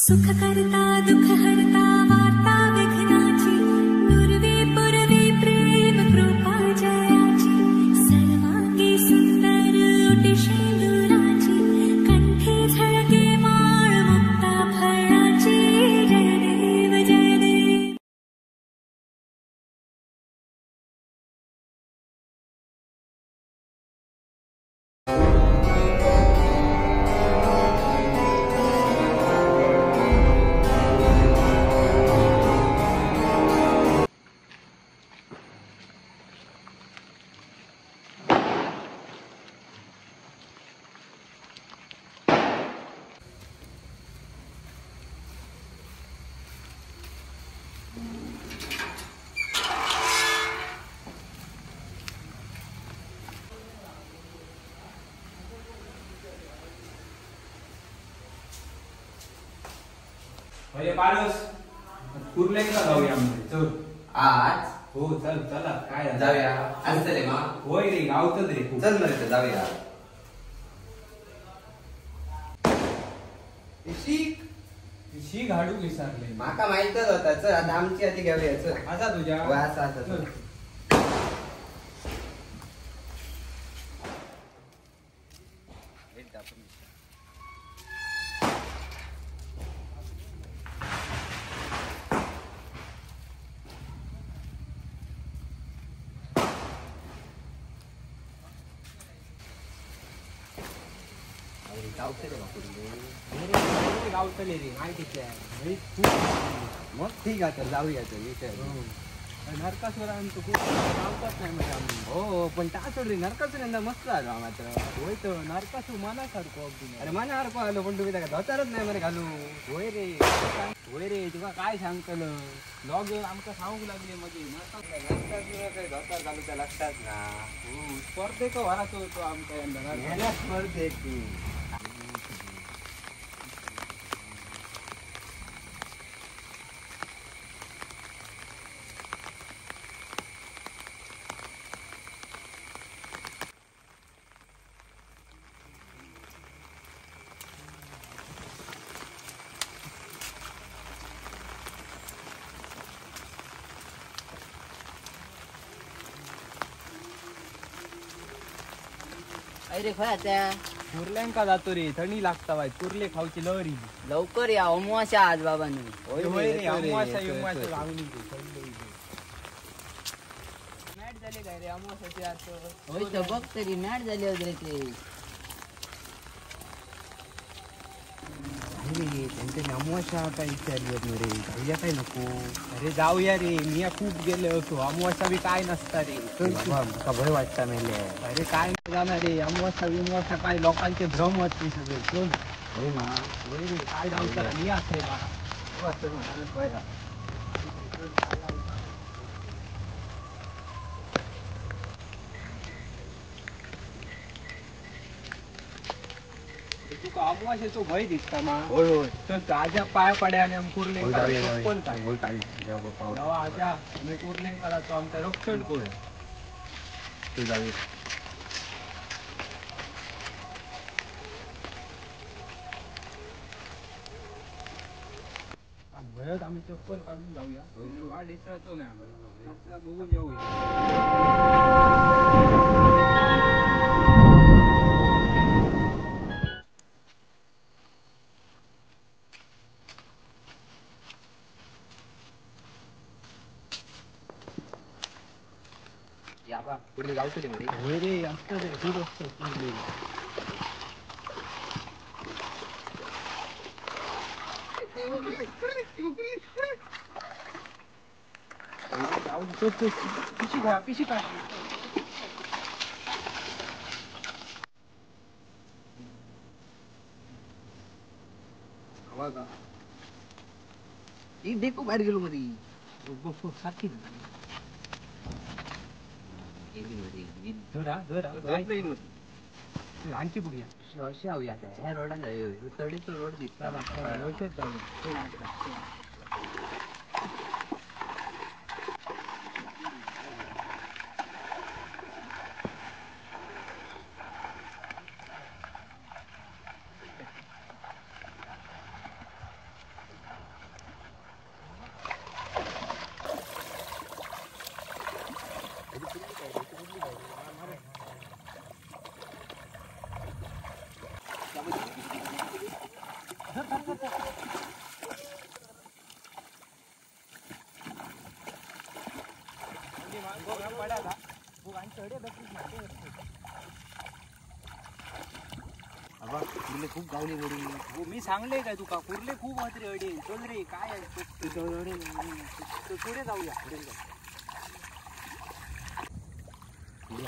सुख करता दुख हरता वार्ता विघ्नाची पूर्वी पूर्वी प्रेम कृपा जयाची सर्वांगी सुंदर ओटी शेंदुराची कंठी झळके माळ मुक्ता फळाची जय देव जय देव. म्हणजे पारस कुर्ले का जाऊया म्हणजे चल आज हो चल चला काय झालं? जाऊया आज रे मा होय रे गावतच रे खूप. चल ना रे जाऊया. शी घाडू विसरले माका माहितच होता. चल आता आमची आधी घेऊया. चल असा तुझ्या होय, असा चल. गावतले रे माहितीच आहे मग ठीक आहे तर जाऊया. नरकासुरांचं खूप गावतात नाही म्हणजे आम्ही. हो पण टाकतो रे नरकासुर मस्त आलो मात्र. होय तर नरकासूर मनासारखं अगदी अरे मना हरको आलो पण तुम्ही त्याला धोतारच नाही मरे घालू. होय रे तुला काय सांगतलं लॉग आमका सांगू लागले म्हणजे नरकासुर धोतार घालू त्या लक्षात ना. हो स्पर्धेक वराचो होतो आमच्या यंदा स्पर्धेक अरे खया त्या कुर्ल्यांका जातो रे थंडी लागता बाय कुर्ले खाऊची लहरी. लवकर या अमावास्या आज बाबांनी. होय रे अमावास्या बिमावास्या लागली मॅट झाले काय रे अमावास्याचे आज. होय तर बघ तरी मॅट झाले वगैरे ते. त्यांच्या अमावास्या आता विचारली रे जाऊया काय नको. अरे जाऊया रे मी खूप गेले होतो अमावास्या बी काय नसता रे. का भय वाटता मेले. अरे काय नाही जाणार रे अमावास्या बिमावास्या काय लोकांचे भ्रम होते सगळे. चल होय मा होय रे काय जाऊचा मी असते तुका अमावास्याचो भय दिसता मा. होय होय तर ताज्या पाया पड्या आणि आमच्या कुर्ले जाऊया. आजा आम्ही कुर्ले करायचो आमचं रक्षण करू. भयत आम्ही चप्पल काढून जाऊया. वाढ इचारतो नाही आम्हाला बघून जाऊया. पुढे जाऊ तुझे मध्ये. होय रे असतं रे खूप असतं कुर्ले. पिशी का देखो बाहेर गेलो मध्ये. सारखी आणखी बघूया अशी आऊया ह्या रोडाला तडीचा रोड दिसता. आबा कुर्ले खूप गावले बरी. हो मी सांगले काय तुका कुर्ले खूप होत रे अडे. चल रे काय आहे पुढे जाऊया पुढे जाऊ.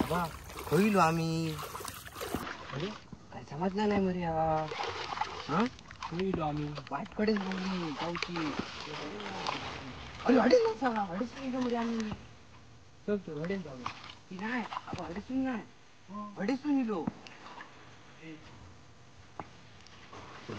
आबा होईल आम्ही. अरे काय समजलं नाही मरे हा. हा होईल आम्ही वाटकडे जाऊली गावची. अरे अडीच नसा अडीच मरे आम्ही. चल तू अडे जाऊया. की नाही आबा अडीचून नाही अडीचून इलो.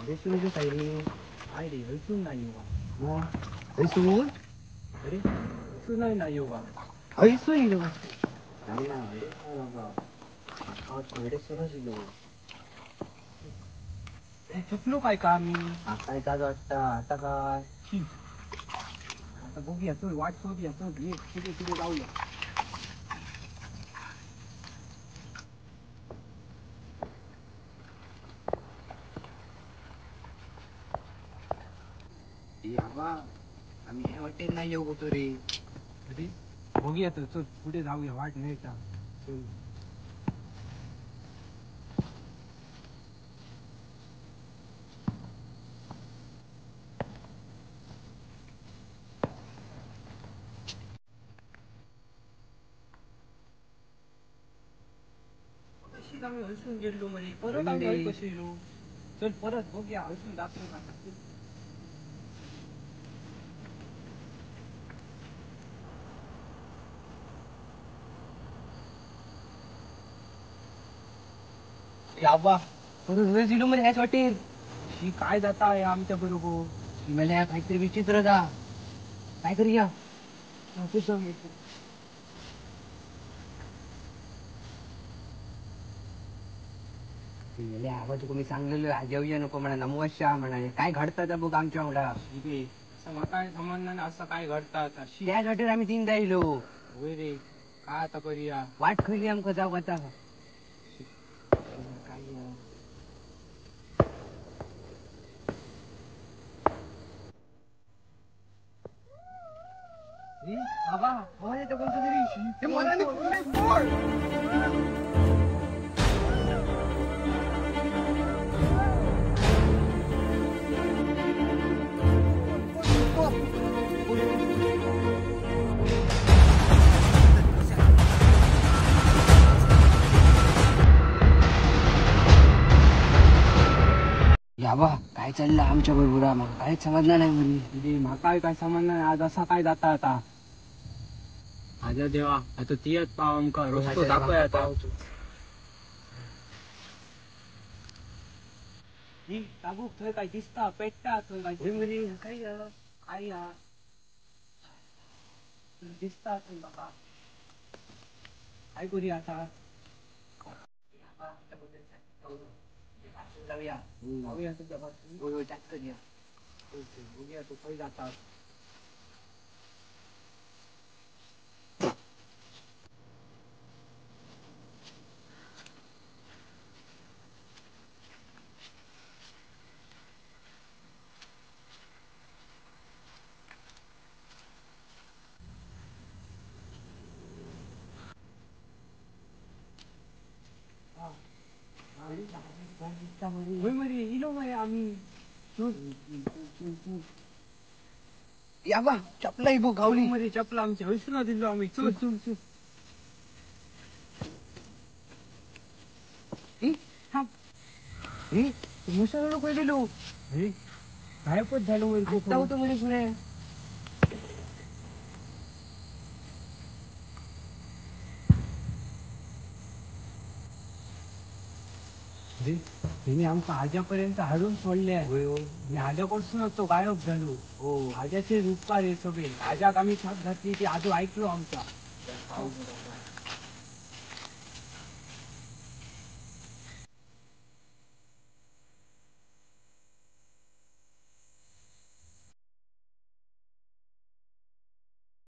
अडीचून इलो काय रे. काय रे हलसून नाही येऊ. अडीचून अरे हलसून नाही येऊ. अडीचून इलो. नाही ना अडीचूनच इलो. चुकलो काय का आम्ही. आता काय वाटतं आता काय. आता बघूया चल वाट शोधूया चल ये पुढे पुढे जाऊया. आबा आम्ही ह्या वाटेत नाही येऊ होतो रे. अरे बघूया तर चल पुढे जाऊया वाट नाही का. चल कशी आम्ही हसून गेलो म्हणे परत आम्ही हल कशी येऊ. चल परत बघूया हलसून जातो का. आबा परत वेळ दिलो म्हणे ह्याच वाटेत. ही काय जाता आहे आमच्या बरोबर. मला काहीतरी विचित्र जा काय करूया. आबा तुका मी सांगलेलं जेवूया नको म्हणा नमवश्या म्हणा काय घडतं बघ आमच्या मुला. ठीक आहे असं काय समजलं नाही असं काय घडतात अशी. त्याच वाटेत आम्ही तीन जायलो. होय रे काय आता करूया. वाट खरी आमका जाऊ आता. बाबा कोणतं तरी याबा काय चाललं आमच्या बरोबर मग काहीच समजलं नाही म्हणे. माका काय समजलं नाही आज असा काय जाता आता. माझ्या देवा आता तियत पाव आमका रस्तो दाखवूया आता. ही टाकू थंय काय दिसता पेटता थंय काय काय दिसता थंय बाबा. काय करूया आता. जाऊया जाऊया तुझ्या बाजून. जास्त घ्या. बघूया तू खंय जाता. होय मरे इलो मरे आम्ही. याबा चपला बघ गावली. मध्ये चपला आमची हलसून दिलो आम्ही. चल चल चल. मुसळ लोक दिलो गायबच झालो मध्ये होतो म्हणे पुढे. तिने आमका हाज्यापर्यंत हाडून सोडले. मी हाज्यापासूनच तो गायब झालो. हाज्याचे रूपकार हे सगळे. हाज्याक आम्ही छाप घातली ती आजू ऐकलो आमचा.